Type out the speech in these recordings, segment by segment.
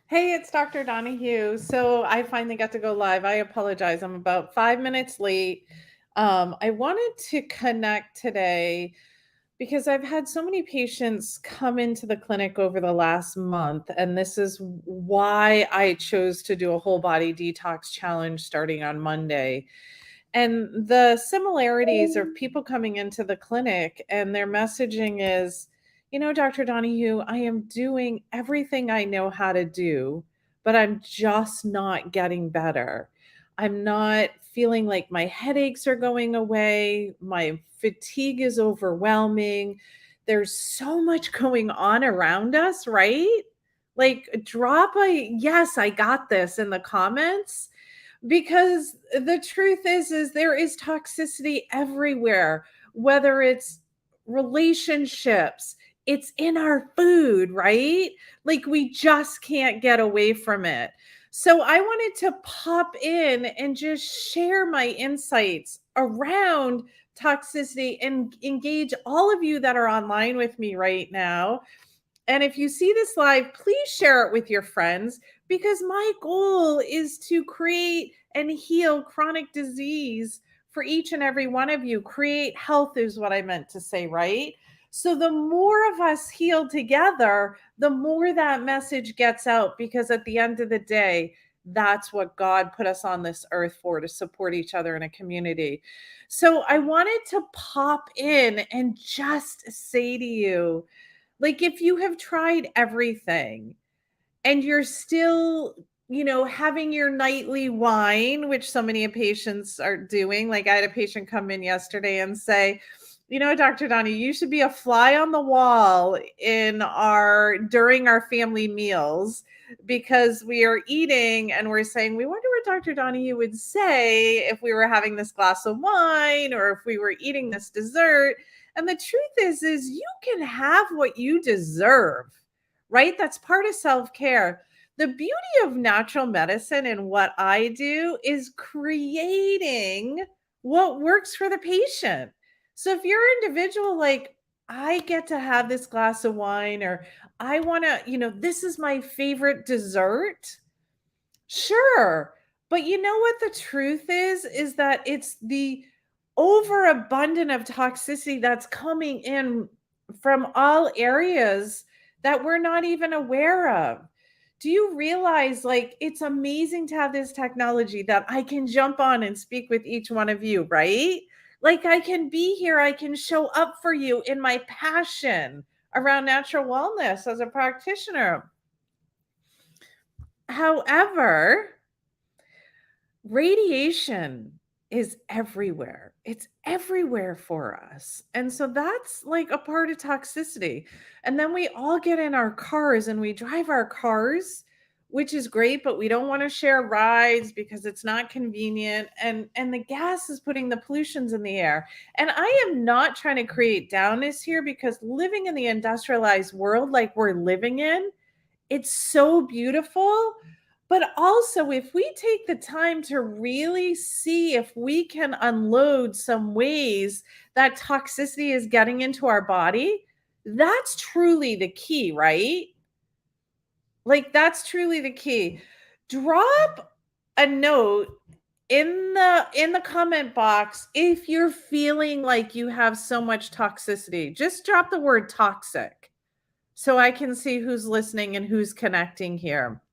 Hey, it's Dr. Donahue. So I finally got to go live. I apologize. I'm about 5 minutes late. I wanted to connect today because I've had so many patients come into the clinic over the last month, and this is why I chose to do a whole body detox challenge starting on Monday. And the similarities of people coming into the clinic and their messaging is, Dr. Donahue, I am doing everything I know how to do, but I'm just not getting better. I'm not feeling like my headaches are going away. My fatigue is overwhelming. There's so much going on around us, right? Like, drop a yes, I got this in the comments, because the truth is there is toxicity everywhere, whether it's relationships, it's in our food, right? Like, we just can't get away from it. So I wanted to pop in and just share my insights around toxicity and engage all of you that are online with me right now. And if you see this live, please share it with your friends, because my goal is to create and heal chronic disease for each and every one of you. Create health is what I meant to say, right? So the more of us heal together, the more that message gets out, because at the end of the day, that's what God put us on this earth for, to support each other in a community. So I wanted to pop in and just say to you, like, if you have tried everything and you're still, having your nightly wine, which so many patients are doing. Like, I had a patient come in yesterday and say, Dr. Donnie, you should be a fly on the wall during our family meals, because we are eating and we're saying, we wonder what Dr. Donnie would say if we were having this glass of wine or if we were eating this dessert. And the truth is you can have what you deserve, right? That's part of self-care. The beauty of natural medicine and what I do is creating what works for the patient. So if you're an individual, like, I get to have this glass of wine, or I want to, this is my favorite dessert. Sure. But you know what the truth is that it's the overabundant of toxicity that's coming in from all areas that we're not even aware of. Do you realize, like, it's amazing to have this technology that I can jump on and speak with each one of you, right? Like, I can be here, I can show up for you in my passion around natural wellness as a practitioner. However, radiation is everywhere. It's everywhere for us. And so that's like a part of toxicity. And then we all get in our cars and we drive our cars, which is great, but we don't want to share rides because it's not convenient. And the gas is putting the pollutions in the air. And I am not trying to create downness here, because living in the industrialized world like we're living in, it's so beautiful. But also, if we take the time to really see if we can unload some ways that toxicity is getting into our body, that's truly the key, right? Like, that's truly the key. Drop a note in the comment box if you're feeling like you have so much toxicity. Just drop the word toxic so I can see who's listening and who's connecting here.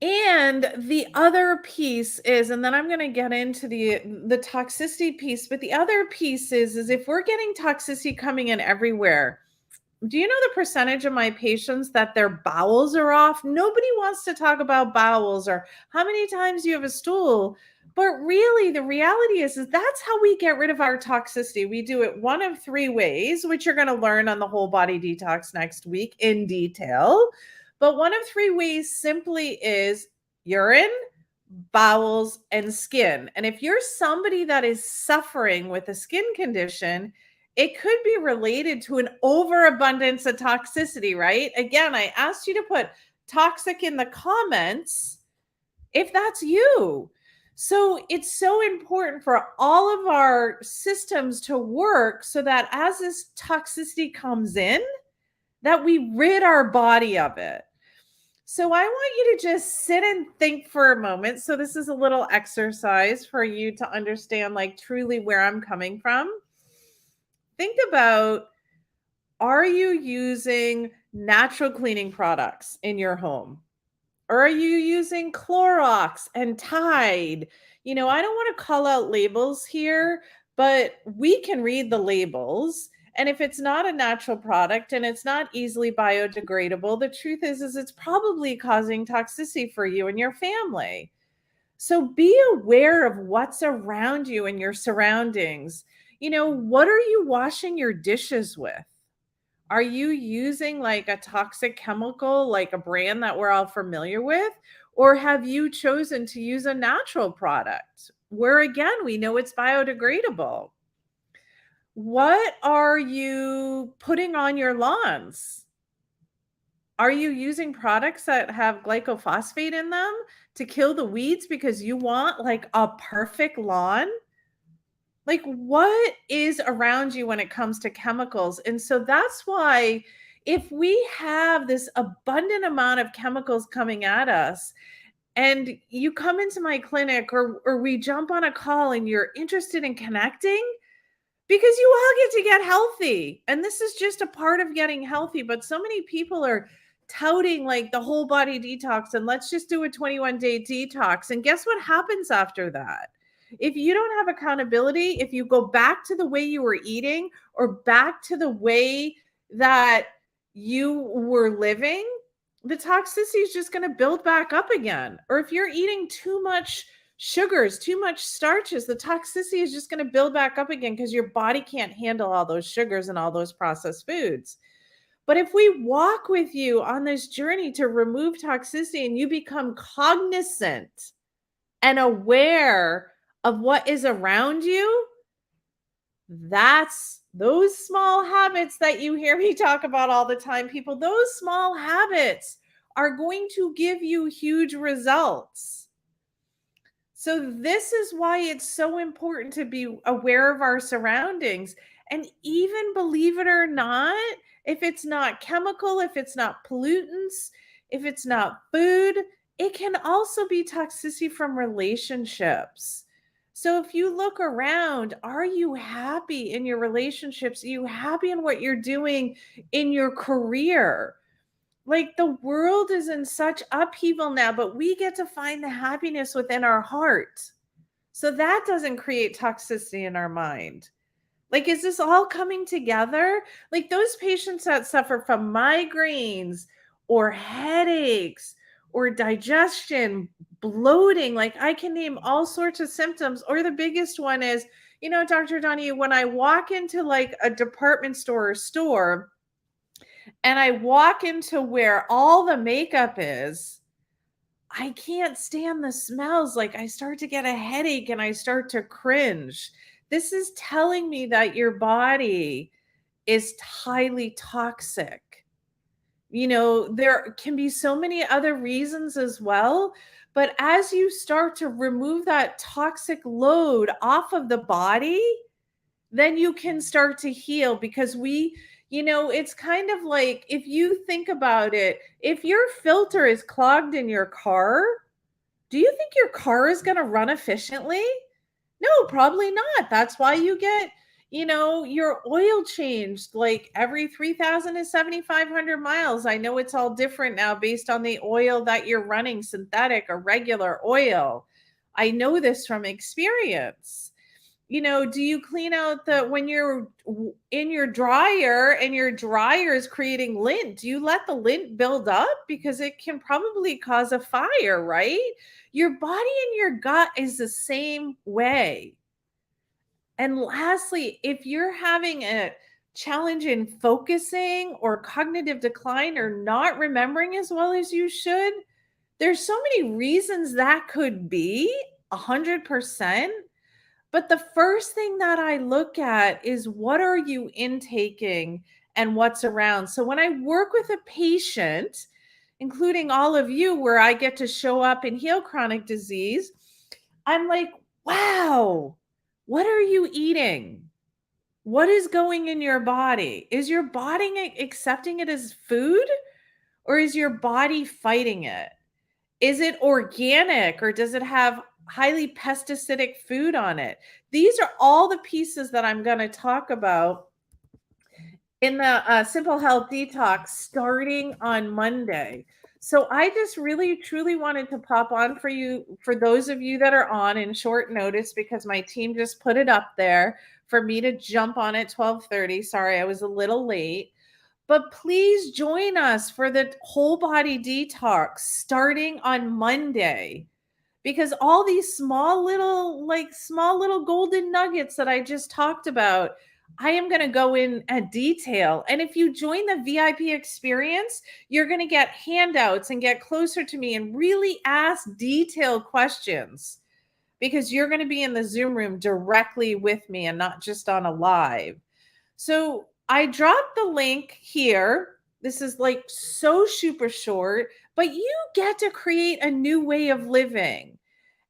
And the other piece is, and then I'm going to get into the toxicity piece, but the other piece is if we're getting toxicity coming in everywhere, do you know the percentage of my patients that their bowels are off? Nobody wants to talk about bowels or how many times you have a stool. But really, the reality is that's how we get rid of our toxicity. We do it one of three ways, which you're going to learn on the whole body detox next week in detail. But one of three ways simply is urine, bowels, and skin. And if you're somebody that is suffering with a skin condition, it could be related to an overabundance of toxicity, right? Again, I asked you to put toxic in the comments if that's you. So it's so important for all of our systems to work so that as this toxicity comes in, that we rid our body of it. So I want you to just sit and think for a moment. So this is a little exercise for you to understand like truly where I'm coming from. Think about, are you using natural cleaning products in your home? Or are you using Clorox and Tide? I don't want to call out labels here, but we can read the labels. And if it's not a natural product and it's not easily biodegradable, the truth is it's probably causing toxicity for you and your family. So be aware of what's around you and your surroundings. What are you washing your dishes with? Are you using like a toxic chemical, like a brand that we're all familiar with? Or have you chosen to use a natural product where, again, we know it's biodegradable? What are you putting on your lawns? Are you using products that have glycophosphate in them to kill the weeds because you want like a perfect lawn? Like, what is around you when it comes to chemicals? And so that's why if we have this abundant amount of chemicals coming at us, and you come into my clinic or we jump on a call and you're interested in connecting, because you all get to get healthy. And this is just a part of getting healthy. But so many people are touting like the whole body detox and let's just do a 21-day detox. And guess what happens after that? If you don't have accountability, if you go back to the way you were eating or back to the way that you were living, the toxicity is just going to build back up again. Or if you're eating too much sugars, too much starches, the toxicity is just going to build back up again because your body can't handle all those sugars and all those processed foods. But if we walk with you on this journey to remove toxicity and you become cognizant and aware of what is around you, that's those small habits that you hear me talk about all the time, people. Those small habits are going to give you huge results. So this is why it's so important to be aware of our surroundings. And even, believe it or not, if it's not chemical, if it's not pollutants, if it's not food, it can also be toxicity from relationships. So if you look around, are you happy in your relationships? Are you happy in what you're doing in your career? Like, the world is in such upheaval now, but we get to find the happiness within our heart. So that doesn't create toxicity in our mind. Like, is this all coming together? Like, those patients that suffer from migraines or headaches or digestion, bloating, like I can name all sorts of symptoms. Or the biggest one is, Dr. Donahue, when I walk into like a department store or store, and I walk into where all the makeup is, I can't stand the smells. Like, I start to get a headache and I start to cringe. This is telling me that your body is highly toxic. There can be so many other reasons as well. But as you start to remove that toxic load off of the body, then you can start to heal. Because it's kind of like, if you think about it, if your filter is clogged in your car, do you think your car is going to run efficiently? No, probably not. That's why you get, your oil changed like every 3,000 to 7,500 miles. I know it's all different now based on the oil that you're running, synthetic or regular oil. I know this from experience. Do you clean out when you're in your dryer and your dryer is creating lint? Do you let the lint build up? Because it can probably cause a fire, right? Your body and your gut is the same way. And lastly, if you're having a challenge in focusing or cognitive decline or not remembering as well as you should, there's so many reasons that could be 100%. But the first thing that I look at is, what are you intaking and what's around? So when I work with a patient, including all of you, where I get to show up and heal chronic disease, I'm like, wow, what are you eating? What is going in your body? Is your body accepting it as food? or is your body fighting it? Is it organic or does it have highly pesticidic food on it? These are all the pieces that I'm going to talk about in the Simple Health Detox starting on Monday. So I just really truly wanted to pop on for you, for those of you that are on in short notice, because my team just put it up there for me to jump on at 12:30. Sorry, I was a little late. But please join us for the whole body detox starting on Monday, because all these small little golden nuggets that I just talked about, I am going to go in at detail. And if you join the VIP experience, you're going to get handouts and get closer to me and really ask detailed questions, because you're going to be in the Zoom room directly with me and not just on a live. So I dropped the link here. This is like so super short, but you get to create a new way of living.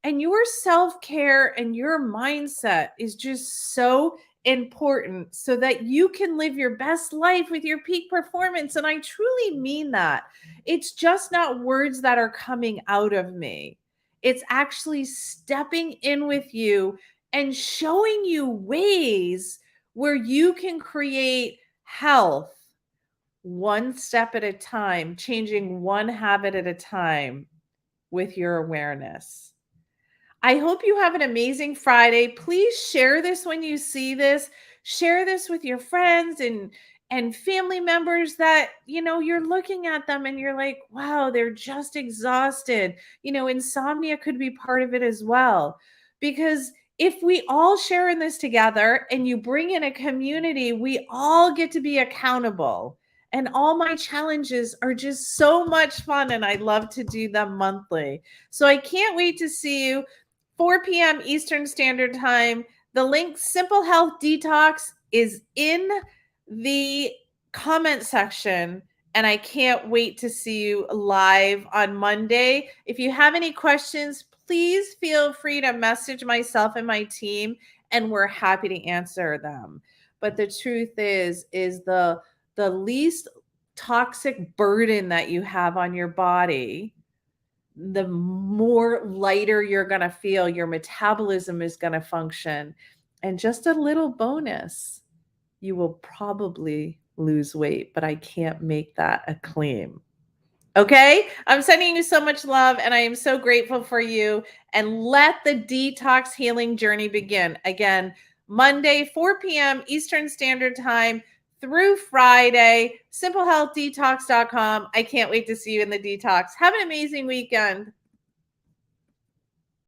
And your self care and your mindset is just so important so that you can live your best life with your peak performance. And I truly mean that. It's just not words that are coming out of me, it's actually stepping in with you and showing you ways where you can create health one step at a time, changing one habit at a time with your awareness. I hope you have an amazing Friday. Please share this when you see this. Share this with your friends and family members that, you're looking at them and you're like, wow, they're just exhausted. Insomnia could be part of it as well. Because if we all share in this together and you bring in a community, we all get to be accountable. And all my challenges are just so much fun, and I love to do them monthly. So I can't wait to see you. 4 p.m. Eastern Standard Time. The link Simple Health Detox is in the comment section, and I can't wait to see you live on Monday. If you have any questions, please feel free to message myself and my team, and we're happy to answer them. But the truth is the least toxic burden that you have on your body, the more lighter you're going to feel, your metabolism is going to function. And just a little bonus, you will probably lose weight, but I can't make that a claim. Okay? I'm sending you so much love, and I am so grateful for you. And let the detox healing journey begin. Again, Monday, 4 p.m. Eastern Standard Time through Friday, simplehealthdetox.com. I can't wait to see you in the detox. Have an amazing weekend.